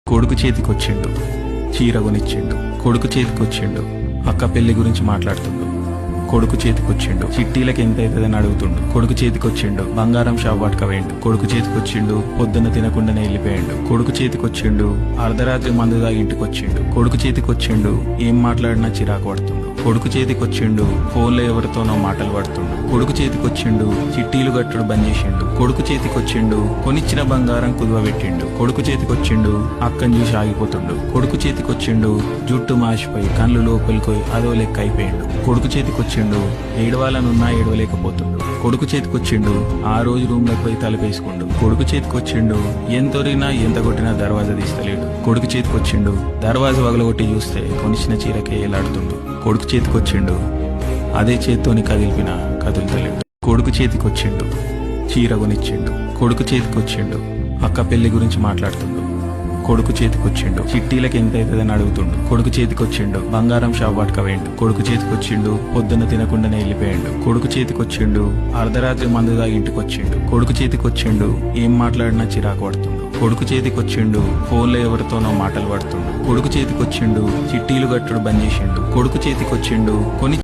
కొడుకు చేతికొచ్చిండు, చీర కొనిచ్చిండు. కొడుకు చేతికొచ్చిండు, అక్క పెళ్లి గురించి మాట్లాడుతుండు. కొడుకు చేతికొచ్చిండు, చిట్టీలకి ఎంత అవుతుందని అడుగుతుండు. కొడుకు చేతికొచ్చిండు, బంగారం షాప్ పట్టుకపోయిండు. కొడుకు చేతికొచ్చిండు, పొద్దున్న తినకుండానే వెళ్ళిపోయిండు. కొడుకు చేతికొచ్చిండు, అర్ధరాత్రి మందు దాగి ఇంటికొచ్చిండు. కొడుకు చేతికొచ్చిండు, ఏం మాట్లాడినా చిరాకు పడుతుండు. కొడుకు చేతికొచ్చిండు, ఫోన్లో ఎవరితోనో మాటలు పడుతుండు. కొడుకు చేతికొచ్చిండు, చిట్టీలు గట్టుడు బంద్ చేసిండు. కొడుకు చేతికొచ్చిండు, కొనిచ్చిన బంగారం కుదువ పెట్టిండు. కొడుకు చేతికొచ్చిండు, అక్కని చూసి ఆగిపోతుండు. కొడుకు చేతికొచ్చిండు, జుట్టు మాసిపోయి కళ్ళు లోపలిపోయి అదో లెక్క అయిపోయిండు. కొడుకు చేతికొచ్చిండు, ఏడవాలనున్నా ఏడవలేకపోతుండు. కొడుకు చేతికొచ్చిండు, ఆ రోజు రూమ్ లోకి పోయి తలపేసుకుండు. కొడుకు చేతికొచ్చిండు, ఎంతొరినా ఎంత కొట్టినా దర్వాజా తీస్తలేడు. కొడుకు చేతికొచ్చిండు, దర్వాజా వగలగొట్టి చూస్తే కొనిచ్చిన చీరకే ఏలాడుతుండు. కొడుకు చేతికొచ్చిండు, అదే చేత్తోని కదిలిపినా కదులుతలేడు. కొడుకు చేతికొచ్చిండు, చీర కొనిచ్చిండు. కొడుకు చేతికొచ్చిండు, అక్క పెళ్లి గురించి మాట్లాడుతుండు. కొడుకు చేతికొచ్చిండు, చిట్టీలకి ఎంత అవుతుందని అడుగుతుండు. కొడుకు చేతికొచ్చిండు, బంగారం షాప్ పట్టుకపోయిండు. కొడుకు చేతికొచ్చిండు, పొద్దున్న తినకుండానే వెళ్ళిపోయిండు. కొడుకు చేతికొచ్చిండు, అర్ధరాత్రి మందు దాగి ఇంటికొచ్చిండు. కొడుకు చేతికొచ్చిండు, ఏం మాట్లాడినా చిరాకు పడుతుండు. కొడుకు చేతికొచ్చిండు, ఫోన్లో ఎవరితోనో మాటలు పడుతుండు. కొడుకు చేతికొచ్చిండు, చిట్టీలు గట్టుడు బంద్ చేసిండు. కొడుకు చేతికొచ్చిండు, కొని